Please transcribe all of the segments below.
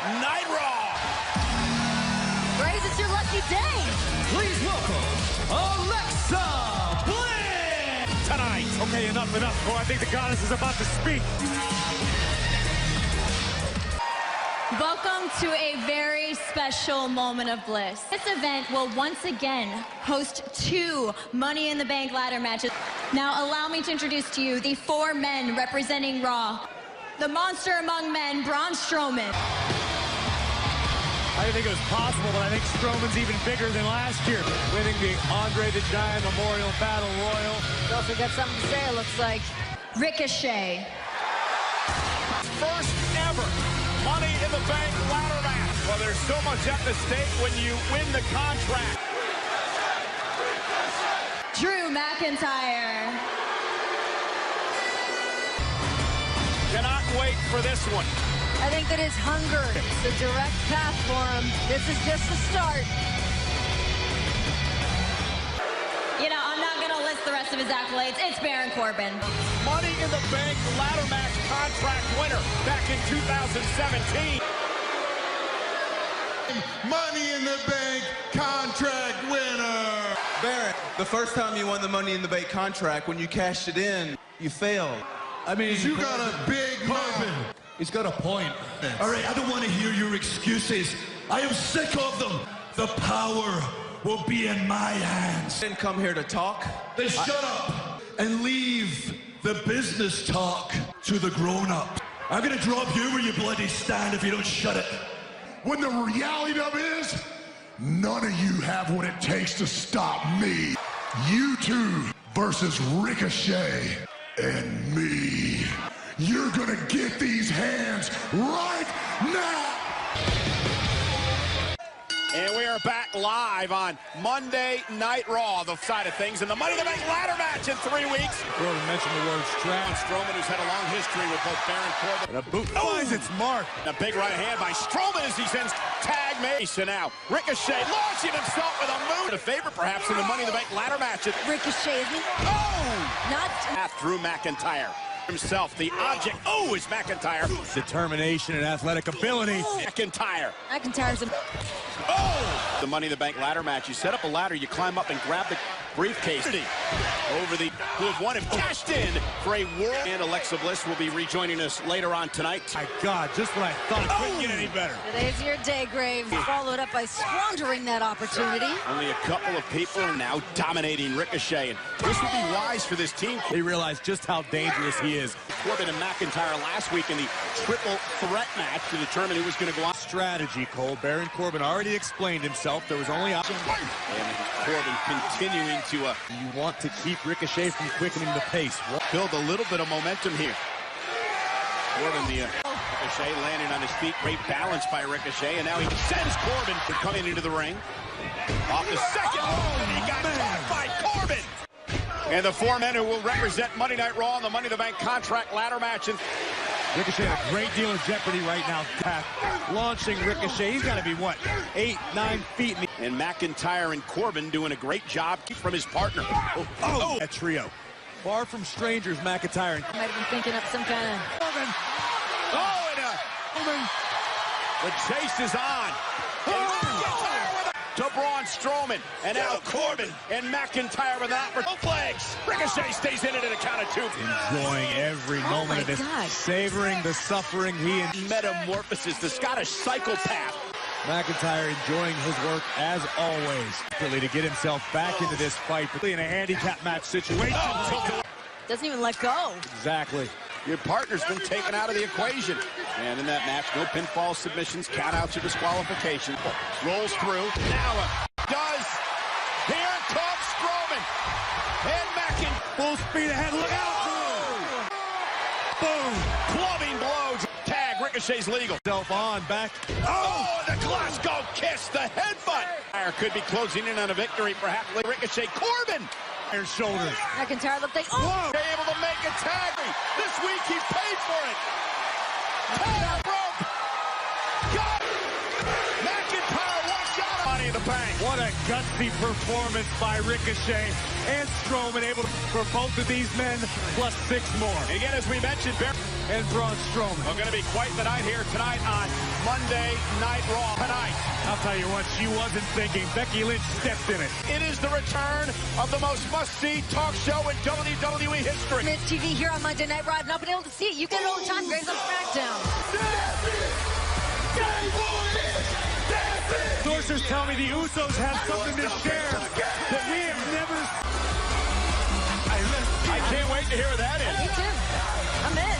Night Raw. Graves, it's your lucky day. Please welcome Alexa Bliss. Tonight. Okay, enough. Oh, I think the goddess is about to speak. Welcome to a very special moment of bliss. This event will once again host 2 Money in the Bank ladder matches. Now allow me to introduce to you the 4 men representing Raw. The monster among men, Braun Strowman. I didn't think it was possible, but I think Strowman's even bigger than last year, winning the Andre the Giant Memorial Battle Royal. You also got something to say, it looks like. Ricochet. First ever Money in the Bank ladder match. Well, there's so much at the stake when you win the contract. Drew McIntyre. Cannot wait for this one. I think that his hunger is a direct path for him. This is just the start. You know, I'm not going to list the rest of his accolades. It's Baron Corbin. Money in the Bank ladder match contract winner back in 2017. Money in the Bank contract winner. Baron, the first time you won the Money in the Bank contract, when you cashed it in, you failed. I mean, You got a big Corbin. He's got a point. All right, I don't want to hear your excuses. I am sick of them. The power will be in my hands. Didn't come here to talk. Then shut up and leave the business talk to the grown-ups. I'm gonna drop you where you bloody stand if you don't shut it. When the reality of it is, none of you have what it takes to stop me. You two versus Ricochet and me. You're gonna get these hands right now. And we are back live on Monday Night Raw, the side of things, and the Money in the Bank ladder match in 3 weeks. Corbin mentioned the word strap. Strowman, who's had a long history with both Baron Corbin. And a boot. Oh, it's marked. A big right hand by Strowman as he sends tag Mason out. Ricochet launching himself with a moon. A favorite, perhaps, in the Money in the Bank ladder match. Ricochet, isn't he? Oh! Not. Drew McIntyre. Himself, the object. Oh, is McIntyre. Determination and athletic ability. McIntyre. McIntyre's a... Oh! The Money in the Bank ladder match. You set up a ladder, you climb up and grab the briefcase. Over the who have won him. Cashed in for a world. And Alexa Bliss will be rejoining us later on tonight. My God, just when I thought it couldn't get any better. Today's your day, Graves. Followed up by squandering that opportunity. Only a couple of people are now dominating Ricochet. And this would be wise for this team. They realize just how dangerous he is. Corbin and McIntyre last week in the triple threat match to determine who was going to go on. Strategy, Cole. Baron Corbin already explained himself. There was only option. And Corbin continuing to You want to keep Ricochet from quickening the pace. build a little bit of momentum here. Corbin, the Ricochet landing on his feet. Great balance by Ricochet. And now he sends Corbin for coming into the ring. Off the second. Oh, and he got caught by Corbin. And the 4 men who will represent Monday Night Raw in the Money in the Bank contract ladder match. Ricochet in a great deal of jeopardy right now. Pat launching Ricochet. He's got to be, what, 8, 9 feet. And McIntyre and Corbin doing a great job from his partner. Oh, that trio. Far from strangers, McIntyre and Might have been thinking up some kind of... Corbin. Oh, and the chase is on. And McIntyre with to Braun Strowman. And now Corbin and McIntyre with both legs. Ricochet stays in it at a count of 2. Enjoying every moment of this. God. Savoring the suffering he and Metamorphosis, the Scottish psychopath. McIntyre enjoying his work as always. Really to get himself back into this fight, particularly in a handicap match situation. Doesn't even let go. Exactly. Your partner's been taken out of the equation. And in that match, no pinfall submissions, countouts or disqualification. Rolls through. Now does. Here comes Strowman. And McIntyre. Full speed ahead. Look out. Boom. Clubbing blows. Tag. Ricochet's legal. Self on. Back. Oh, the Glasgow kiss. The headbutt. Could be closing in on a victory. Perhaps Ricochet. Corbin. Shoulders. McIntyre looked like... Oh! Whoa. Able to make a tag. This week he paid for it. Tag rope. Got it. McIntyre walks out. Money in the Bank. What a gutsy performance by Ricochet and Strowman, able to, for both of these men, plus 6 more. And again, as we mentioned, And Braun Strowman. we're going to be quite the night here tonight on Monday Night Raw. Tonight, I'll tell you what, she wasn't thinking. Becky Lynch stepped in it. it is the return of the most must-see talk show in WWE history. Miz TV here on Monday Night Raw. I've not been able to see it. You get it all the time, Graves, on SmackDown. Sources tell me the Usos have something to share that we have never. I can't wait to hear that Me is. too. I'm in.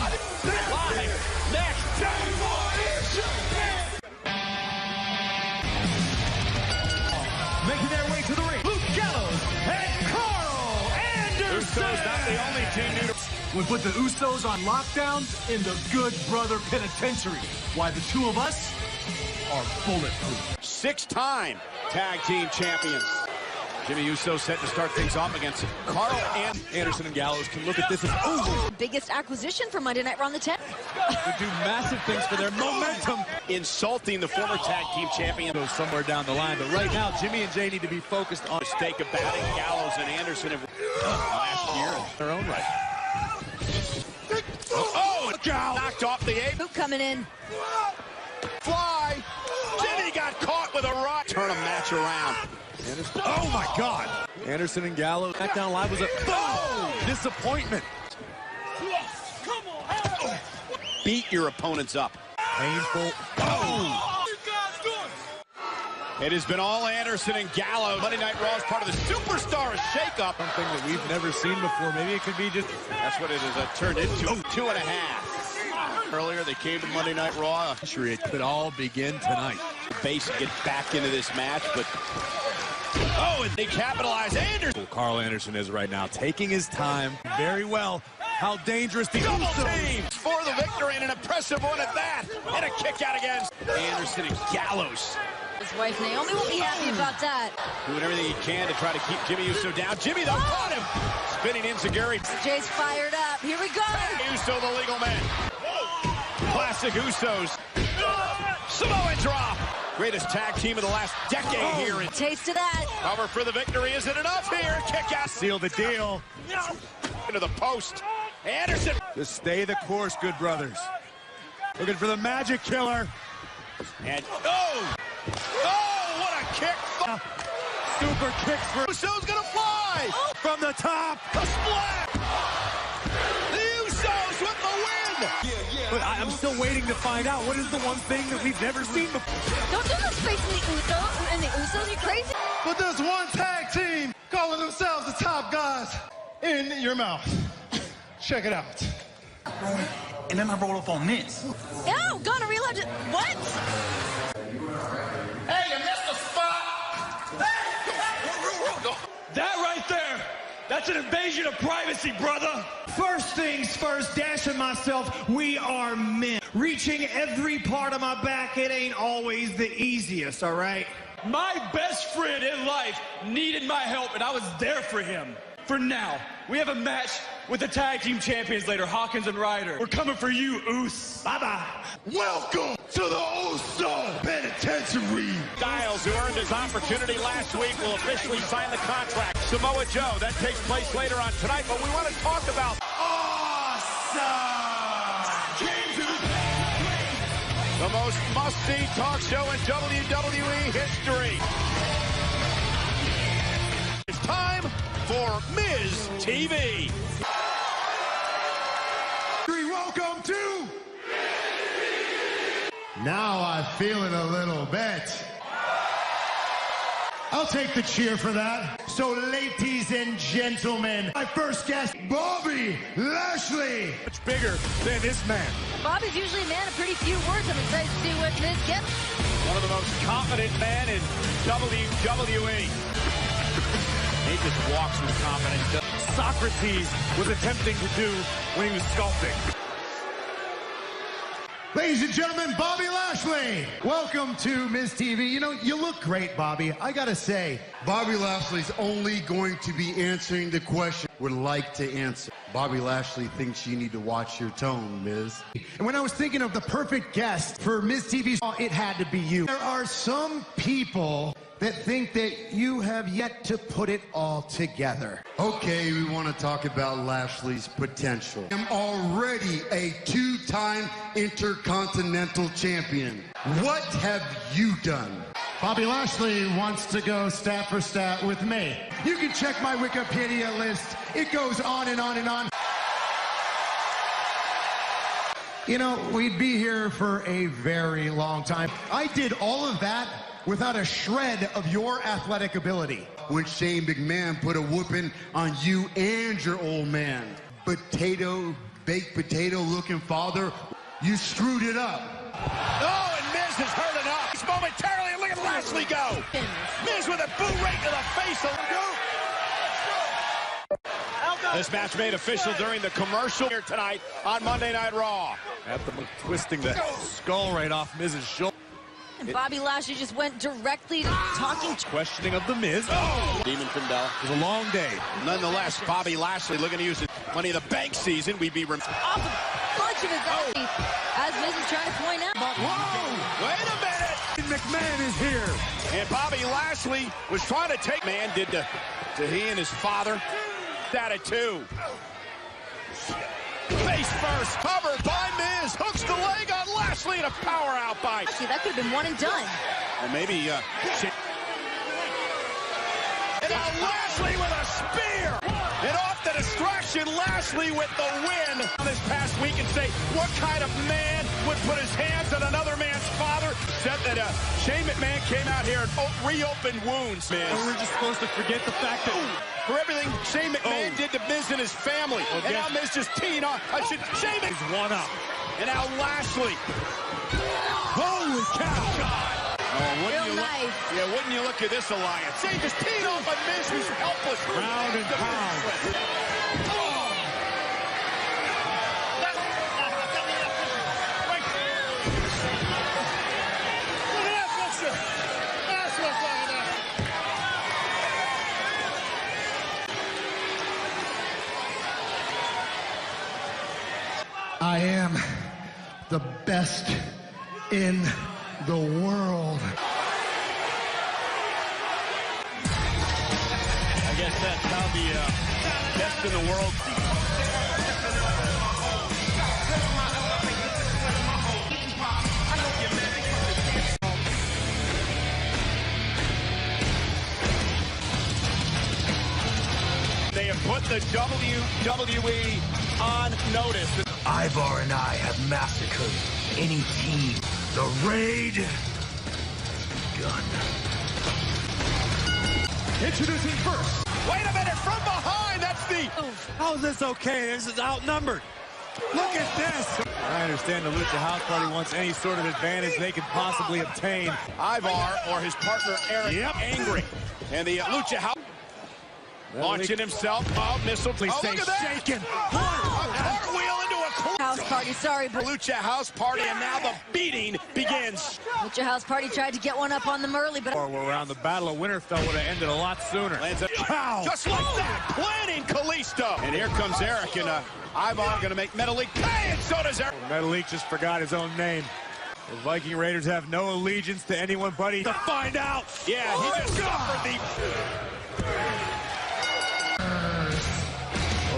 Live next. Making their way to the ring, Luke Gallows and Carl Anderson. Usos not the only team to... We put the Usos on lockdown in the Good Brother Penitentiary. Why the two of us are bulletproof. 6-time tag team champions. Jimmy Uso set to start things off against Carl and Anderson and Gallows can look at this as Biggest acquisition for Monday Night Raw on the 10th. to do massive things for their momentum. insulting the former tag team champion. Goes somewhere down the line, but right now Jimmy and Jay need to be focused on Mistake of batting Gallows and Anderson have last year in their own right. Oh, knocked off the 8. Luke coming in. Fly. Jimmy got caught with a rock. Turn a match around. Anderson. Oh my God! Anderson and Gallows. SmackDown Live was a disappointment. Beat your opponents up. Painful. It has been all Anderson and Gallows. Monday Night Raw is part of the Superstars shakeup. Something that we've never seen before. Maybe it could be just. That's what it has turned into. 2.5. Earlier, they came to Monday Night Raw. Sure, it could all begin tonight. Base get back into this match, but and they capitalize. Anderson. Carl Anderson is right now taking his time very well. How dangerous the Double Usos. team for the victory, and an impressive one at that. And a kick out against Anderson and Gallows. His wife Naomi will be happy about that. Doing everything he can to try to keep Jimmy Uso down. Jimmy, though, caught him. Spinning enziguri. Jay's fired up. Here we go. Uso, the legal man. Classic Usos. Samoan drop. Greatest tag team of the last decade here. Taste of that. Cover for the victory. Is it enough here? Kick out. Seal the deal. Into the post. Anderson. Just stay the course, good brothers. Looking for the magic killer. And what a kick. Super kicks for Uso's gonna fly. from the top. A splat. The Usos with the win. But I'm still waiting to find out what is the one thing that we've never seen before. Don't do this facing the Usos and the Usos. You crazy? But there's one tag team calling themselves the top guys in your mouth. Check it out. And then I roll up on this. Oh, gonna reload it. What? Hey, you missed the spot! That right there, that's an invasion of privacy, brother. First things first, Dash and myself, we are men. Reaching every part of my back, it ain't always the easiest, all right? My best friend in life needed my help, and I was there for him. For now, we have a match with the tag team champions later, Hawkins and Ryder. We're coming for you, Oos. Bye-bye. Welcome to the Uso Penitentiary. Styles, who earned his opportunity last week, will officially sign the contract. Samoa Joe, that takes place later on tonight, but we want to talk about the most must-see talk show in WWE history. It's time for Miz TV. Welcome to... Now I'm feeling a little bit. I'll take the cheer for that. So, ladies and gentlemen, my first guest, Bobby Lashley. Much bigger than this man. Bobby's usually a man of pretty few words. I'm excited to see what Miz gets. One of the most confident men in WWE. He just walks with confidence. Socrates was attempting to do when he was sculpting. Ladies and gentlemen, Bobby Lashley. Welcome to Miz TV. You know, you look great, Bobby. I gotta say, Bobby Lashley's only going to be answering the question would like to answer. Bobby Lashley thinks you need to watch your tone, Miz. and when I was thinking of the perfect guest for Miz TV, it had to be you. There are some people that think that you have yet to put it all together. Okay, we want to talk about Lashley's potential. I'm already a two-time Intercontinental Champion. What have you done? Bobby Lashley wants to go stat for stat with me. You can check my Wikipedia list. It goes on and on and on. You know, we'd be here for a very long time. I did all of that without a shred of your athletic ability. When Shane McMahon put a whooping on you and your old man. Baked potato looking father, you screwed it up. Oh, and Miz has heard enough. He's momentarily, and look at Lashley go. Miz with a boot right to the face. This match made official during the commercial here tonight on Monday Night Raw. At the twisting the skull right off Miz's shoulder. And Bobby Lashley just went directly talking. Questioning of the Miz. Oh! Demon Findell. It was a long day. Nonetheless, Bobby Lashley looking to use his Money in the Bank season. We'd be... Off a bunch of his body, as Miz is trying to point out. Whoa! Wait a minute! McMahon is here. And Bobby Lashley was trying to take... Man did to he and his father. That at two. Face first, covered by Miz. Hooks the leg on Lashley and a power out by... Actually, that could have been one and done. Or maybe... and now Lashley with a spear. And off the distraction, Lashley with the win. This past week and say, what kind of man would put his hands on another man's father? Said that Shane McMahon came out here and reopened wounds, man. And we're just supposed to forget the fact that... For everything Shane McMahon did to Miz and his family. And now Miz just teeing off. Shane McMahon. He's one up. And now Lashley. Holy cow. Oh, Real nice. Wouldn't you look at this alliance? Shane just teeing off on Miz, who's helpless. Round and pound. I am the best in the world. I guess that's how the best in the world. They have put the WWE on notice. Ivar and I have massacred any team. The Raid Gun. Introducing first. Wait a minute, from behind, that's the... How is this okay? This is outnumbered. Look at this. I understand the Lucha House Party wants any sort of advantage they can possibly obtain. Ivar or his partner Eric angry. And the Lucha House launching himself. Oh, missile. Please stay shaken. Cartwheel into a House Party, sorry, but Lucha House Party, and now the beating begins. Lucha House Party tried to get one up on them early, but... Or around the Battle of Winterfell would have ended a lot sooner. Lands a cow. Just like that, planning Kalisto. And here comes Eric, and Ivar going to make Metalik pay, and so does Eric. Metalik just forgot his own name. The Viking Raiders have no allegiance to anyone but to find out. Yeah, he just suffered the...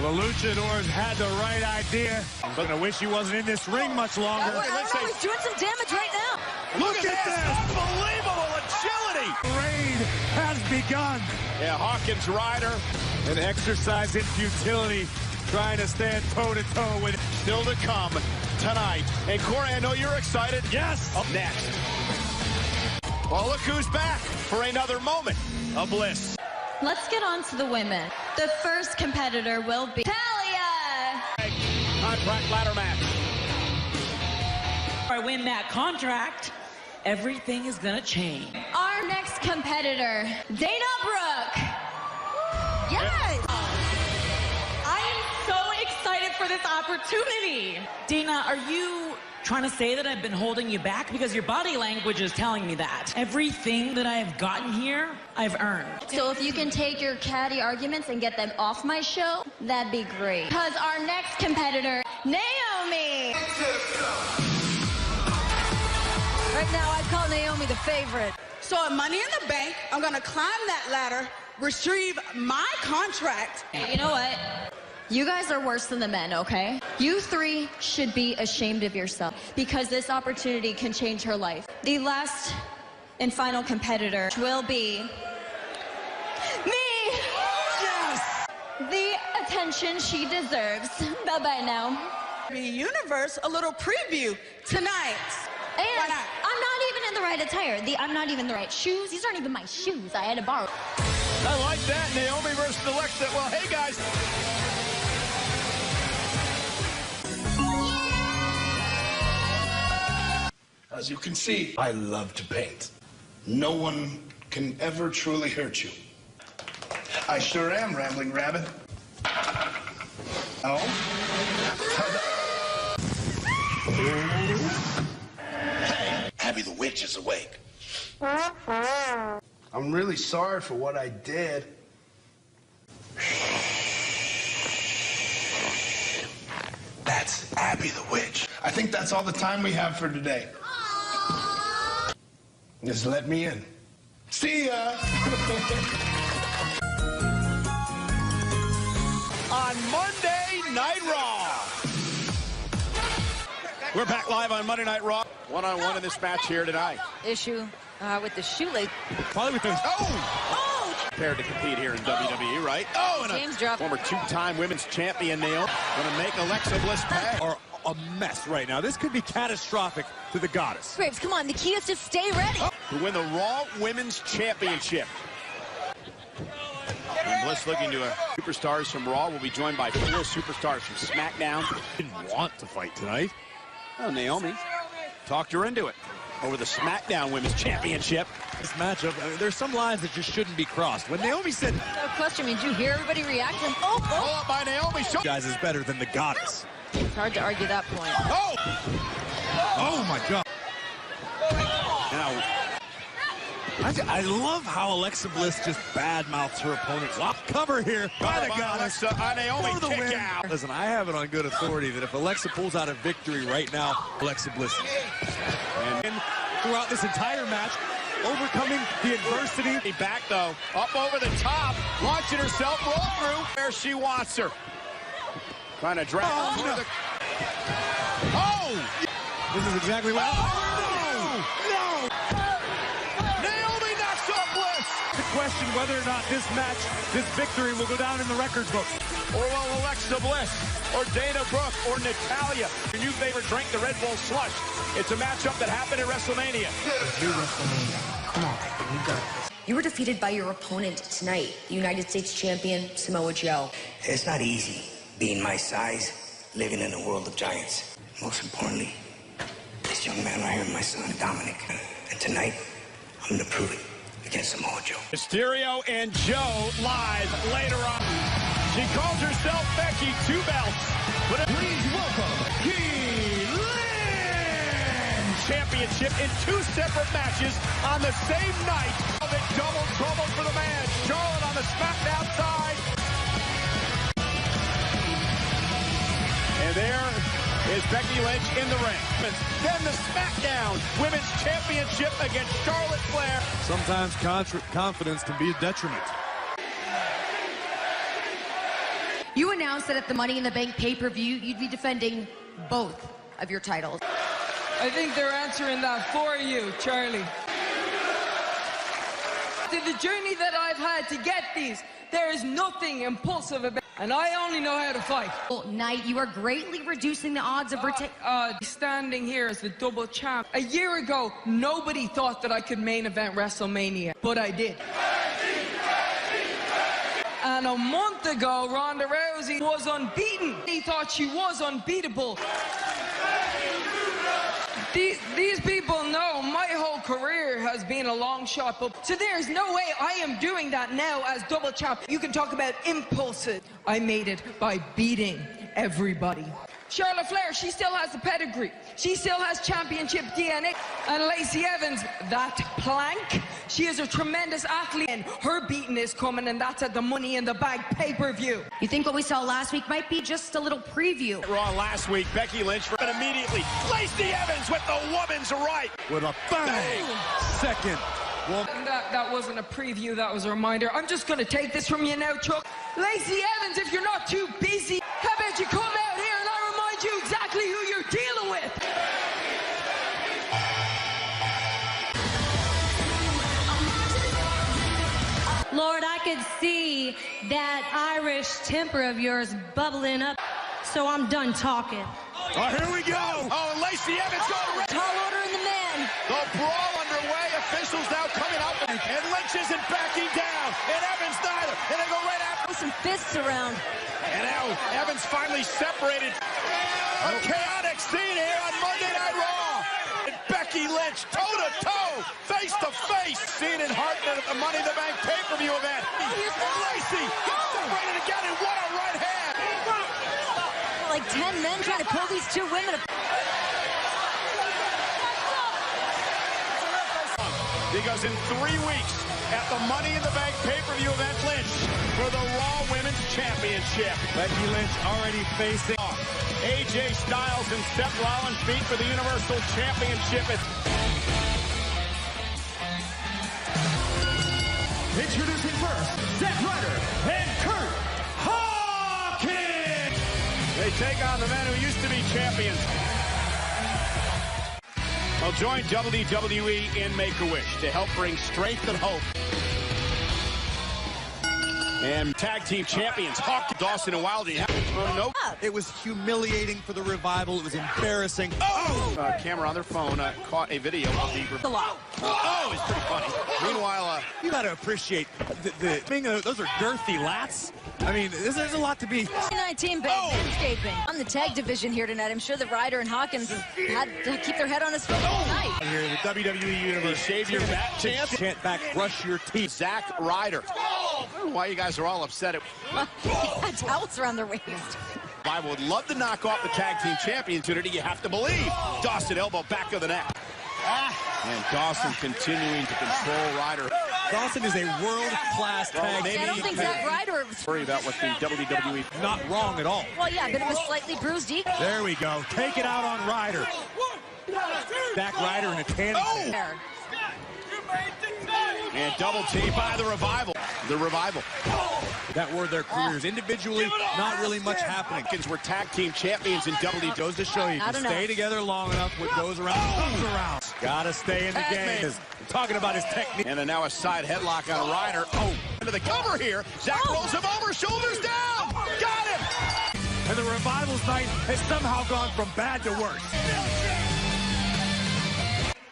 Well, the Luchadors had the right idea. But I wish he wasn't in this ring much longer. He's doing some damage right now. Look at this. Unbelievable agility. Raid has begun. Yeah, Hawkins Ryder. An exercise in futility, trying to stand toe-to-toe with... Still to come tonight. And Corey, I know you're excited. Yes. Up next. Well, look who's back for another moment of bliss. Let's get on to the women. The first competitor will be Talia. Contract ladder match. If I win that contract, everything is gonna change. Our next competitor, Dana Brooke. Yes! I am so excited for this opportunity. Dana, are you trying to say that I've been holding you back? Because your body language is telling me that. Everything that I have gotten here, I've earned. So if you can take your catty arguments and get them off my show, that'd be great. Because our next competitor, Naomi. Right now, I'd call Naomi the favorite. So at Money in the Bank, I'm going to climb that ladder, retrieve my contract. You know what? You guys are worse than the men, okay? You three should be ashamed of yourself because this opportunity can change her life. The last and final competitor will be me. Yes. The attention she deserves. Bye-bye now. The universe, a little preview tonight. And Why not? I'm not even in the right attire. I'm not even the right shoes. These aren't even my shoes. I had to borrow. I like that. Naomi versus Alexa. Well, hey, guys. As you can see, I love to paint. No one can ever truly hurt you. I sure am, Rambling Rabbit. Oh? Hey, Abby the Witch is awake. I'm really sorry for what I did. That's Abby the Witch. I think that's all the time we have for today. Just let me in. See ya! On Monday Night Raw. We're back live on Monday Night Raw. One-on-one in this match here tonight. Issue with the shoelace. Probably with the... Oh! Prepared to compete here in WWE, right? Oh, and James dropped. Former two-time women's champion, Naomi. Going to make Alexa Bliss pay. Are a mess right now. This could be catastrophic to the goddess. Graves, come on. The key is to stay ready. To win the Raw Women's Championship. And Bliss looking to superstars from Raw will be joined by 4 superstars from SmackDown. Didn't want to fight tonight. Well, Naomi talked her into it over the SmackDown Women's Championship. This matchup, I mean, there's some lines that just shouldn't be crossed. When Naomi said... No question. Did you hear everybody reacting? Oh! Pull up by Naomi. Guys is better than the goddess. It's hard to argue that point. Oh! Oh, my God. Now, I love how Alexa Bliss just badmouths her opponent. Wow. Cover here by the goddess. Naomi For the kick win. out. Listen, I have it on good authority that if Alexa pulls out a victory right now, Alexa Bliss. And throughout this entire match, overcoming the adversity. Back, though. Up over the top. Launching herself. Roll through where she wants her. Trying to drag her through the... Oh! This is exactly what... No! Naomi knocks off Bliss! The question whether or not this match, this victory will go down in the records books. Or will Alexa Bliss, or Dana Brooke, or Natalya, your new favorite drink, the Red Bull Slush. It's a matchup that happened at WrestleMania. Come on, you got this. You were defeated by your opponent tonight, the United States champion, Samoa Joe. It's not easy being my size, living in a world of giants. Most importantly, this young man right here, my son, Dominic. And tonight, I'm gonna prove it against Samoa Joe. Mysterio and Joe live later on. She calls herself Becky Two Belts. But please welcome Key Lynch! Championship in 2 separate matches on the same night. Of it, double trouble for the man. Charlotte on the SmackDown side. And there is Becky Lynch in the ring. Then the SmackDown Women's Championship against Charlotte Flair. Sometimes confidence can be a detriment. You announced that at the Money in the Bank pay-per-view, you'd be defending both of your titles. I think they're answering that for you, Charlie. To the journey that I've had to get these, there is nothing impulsive about it, and I only know how to fight. Night, you are greatly reducing the odds of standing here as the double champ. A year ago, nobody thought that I could main event WrestleMania, but I did. And a month ago, Ronda Rousey was unbeaten. He thought she was unbeatable. These people know my whole career has been a long shot, but so there's no way I am doing that now as double champ. You can talk about impulses. I made it by beating everybody. Charlotte Flair, she still has the pedigree. She still has championship DNA. And Lacey Evans, that plank, she is a tremendous athlete. And her beating is coming, and that's at the Money in the Bank pay-per-view. You think what we saw last week might be just a little preview? Raw last week, Becky Lynch, and immediately Lacey Evans with the woman's right. With a bang! Second That wasn't a preview, that was a reminder. I'm just going to take this from you now, Chuck. Lacey Evans, if you're not too busy, how about you come out here and I remind you exactly who you're dealing with? Lord, I could see that Irish temper of yours bubbling up, so I'm done talking. Oh, here we go. Oh, and Lacey Evans going. Tall order in the men. The brawl underway. Officials now coming out. And Lynch isn't backing down. And Evans neither. And they go right after. Some fists around. And now Evans finally separated. A chaotic scene here on Monday Night Raw. And Becky Lynch toe-to-toe, face-to-face. Seen in Hartman at the Money in the Bank pay-per-view event. Lacey separated again, and what a right hand. Like 10 men trying to pull these two women apart. Because in 3 weeks at the Money in the Bank pay-per-view event, Lynch for the Raw Women's Championship. Becky Lynch already facing off. AJ Styles and Seth Rollins beat for the Universal Championship. Introducing first, Zack Ryder and Kurt Hawkins. They take on the men who used to be champions. Well, join WWE in Make-A-Wish to help bring strength and hope. And tag team champions, Hawk, Dawson, and Wilder. No. It was humiliating for the Revival. It was embarrassing. Oh! Camera on their phone caught a video of the... Oh, it's pretty funny. Meanwhile, you got to appreciate those are girthy lats. I mean, there's a lot to be. 19 landscaping. On the tag division here tonight, I'm sure that Ryder and Hawkins have had to keep their head on his feet all night. Here in the WWE Universe, shave your back chance. Chant back, brush your teeth. Zack Ryder. Why you guys are all upset? Towels around their waist. I would love to knock off the tag team champions. You have to believe. Dawson elbow back of the neck. And Dawson continuing to control Ryder. Dawson is a world-class tag team. I don't think Zack Ryder was worried about what the WWE. Not wrong at all. Well, yeah, but it was slightly bruised. There we go. Take it out on Ryder. Zack Ryder in a tandem. And double team by the Revival. The Revival. That were their careers. Individually, not really much happening. We're tag team champions in WWE. Goes to show you can stay together long enough. What goes around comes around. Gotta stay in the game. Talking about his technique. And then now a side headlock on Ryder. Oh, into the cover here. Zack rolls him over, shoulders down. Got him. And the Revival's night has somehow gone from bad to worse.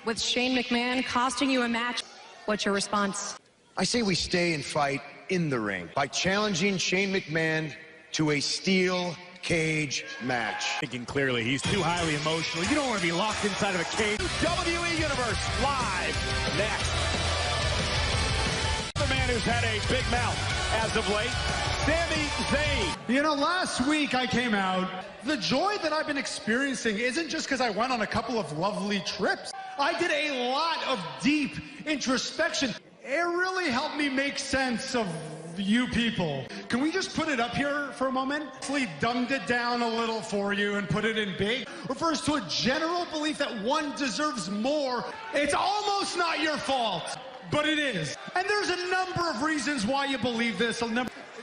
With Shane McMahon costing you a match, what's your response? I say we stay and fight in the ring by challenging Shane McMahon to a steel cage match. Thinking clearly, he's too highly emotional. You don't want to be locked inside of a cage. WWE Universe live next. The man who's had a big mouth as of late, Sami Zayn. You know, last week I came out. The joy that I've been experiencing isn't just because I went on a couple of lovely trips. I did a lot of deep introspection. It really helped me make sense of you people. Can we just put it up here for a moment? We dumbed it down a little for you and put it in big. Refers to a general belief that one deserves more. It's almost not your fault, but it is. And there's a number of reasons why you believe this.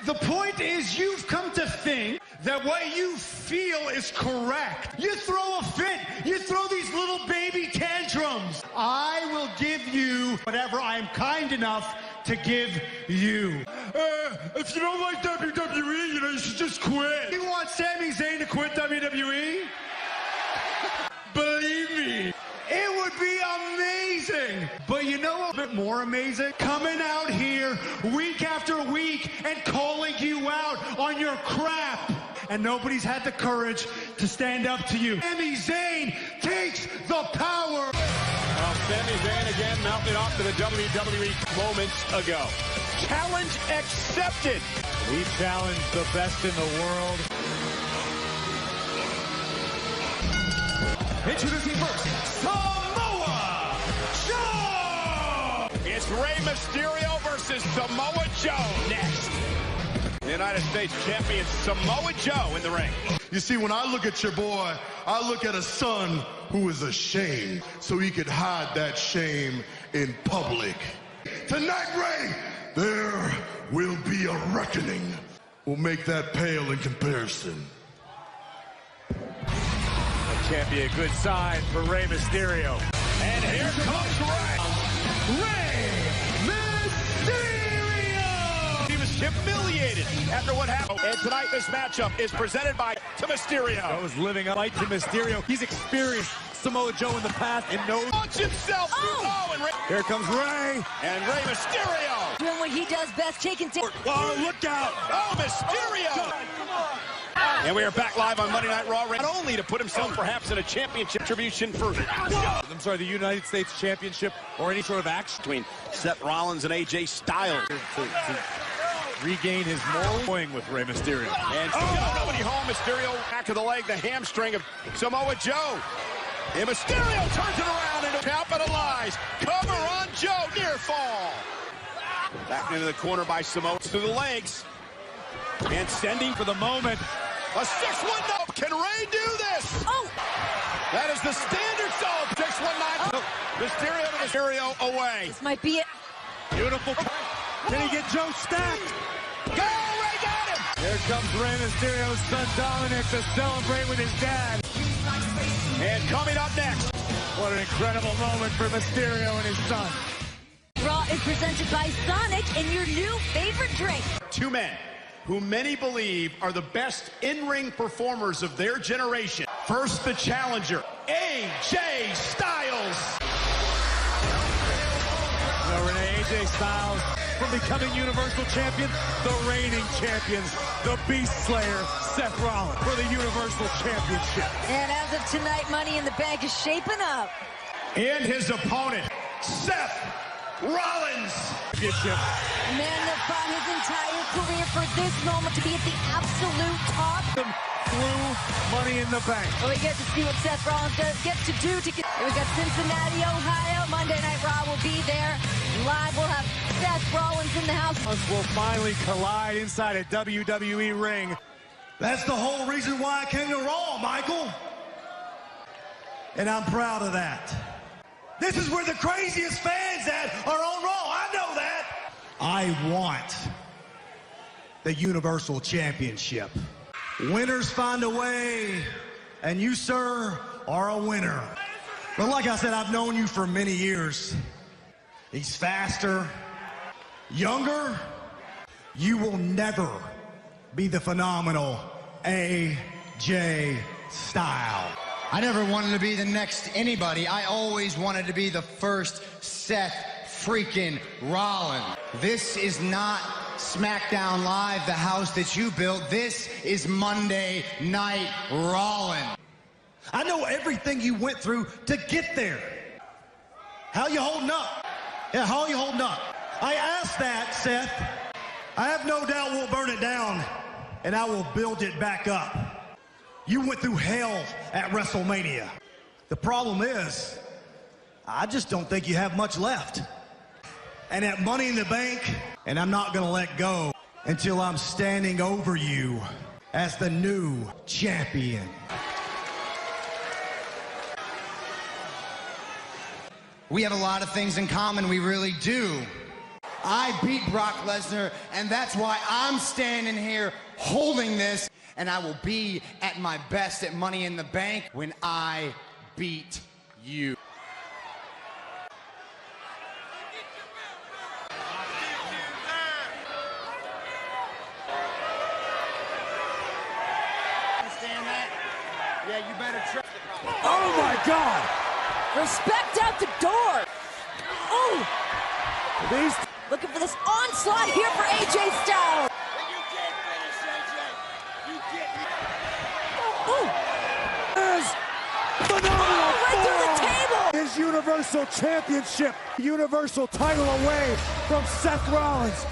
The point is, you've come to think that what you feel is correct. You throw a fit. You throw these little baby tantrums. I will give you whatever I am kind enough to give you. If you don't like WWE, you should just quit. You want Sami Zayn to quit WWE? Believe me, it would be amazing. But you know what's a bit more amazing? Coming out here week after week and calling you out on your crap. And nobody's had the courage to stand up to you. Sami Zayn takes the power. Well, Sami Zayn again mounted off to the WWE moments ago. Challenge accepted. We challenged the best in the world. Introducing first, Samoa Joe! It's Rey Mysterio versus Samoa Joe next. The United States champion Samoa Joe in the ring. You see, when I look at your boy, I look at a son who is ashamed, so he could hide that shame in public. tonight, Ray, there will be a reckoning. We'll make that pale in comparison. That can't be a good sign for Rey Mysterio. And here comes Rey. He was humiliated after what happened. And tonight, this matchup is presented by Mysterio. Goes living up to Mysterio. He's experienced Samoa Joe in the past and knows himself. Here comes Rey. And Rey Mysterio. Doing what he does best, taking Oh, look out. Oh, Mysterio. And we are back live on Monday Night Raw, not only to put himself perhaps in a championship attribution for the United States Championship or any sort of action between Seth Rollins and AJ Styles. To regain his moral wing with Rey Mysterio. And nobody home. Mysterio back of the leg, the hamstring of Samoa Joe. And Mysterio turns it around and capitalized. Cover on Joe, near fall. Back into the corner by Samoa through the legs. And sending for the moment. A 6-1. Can Rey do this? Oh! That is the standard zone. 6-1-9. Mysterio to Mysterio away. This might be it. Beautiful. Can he get Joe stacked? Go! Rey got him! Here comes Rey Mysterio's son Dominic to celebrate with his dad. And coming up next. What an incredible moment for Mysterio and his son. Raw is presented by Sonic and your new favorite drink. Two men who many believe are the best in-ring performers of their generation. First, the challenger, AJ Styles. AJ Styles from becoming Universal Champion, the reigning champions, the Beast Slayer, Seth Rollins for the Universal Championship. And as of tonight, Money in the Bank is shaping up. And his opponent, Seth Rollins. A man that fought his entire career for this moment to be at the absolute top. Through Money in the Bank. Well, we get to see what Seth Rollins gets to do. Here we got Cincinnati, Ohio. Monday Night Raw will be there. Live, we'll have Seth Rollins in the house. Will finally collide inside a WWE ring. That's the whole reason why I came to Raw, Michael. And I'm proud of that. This is where the craziest fans are on Raw. I know that. I want the Universal Championship. Winners find a way, and you, sir, are a winner. But like I said, I've known you for many years. He's faster, younger. You will never be the phenomenal AJ Styles. I never wanted to be the next anybody. I always wanted to be the first Seth freaking Rollins. This is not SmackDown Live, the house that you built. This is Monday Night Rollins. I know everything you went through to get there. How you holding up? Yeah, how you holding up? I asked that, Seth. I have no doubt we'll burn it down, and I will build it back up. You went through hell at WrestleMania. The problem is, I just don't think you have much left. And at Money in the Bank, and I'm not gonna let go until I'm standing over you as the new champion. We have a lot of things in common, we really do. I beat Brock Lesnar, and that's why I'm standing here holding this, and I will be at my best at Money in the Bank when I beat you. Understand that? Yeah, you better trust it. Oh my God! Respect out the door. Oh! Looking for this onslaught here for AJ Styles. Phenomenal! Right through the table! His Universal Championship, Universal title away from Seth Rollins.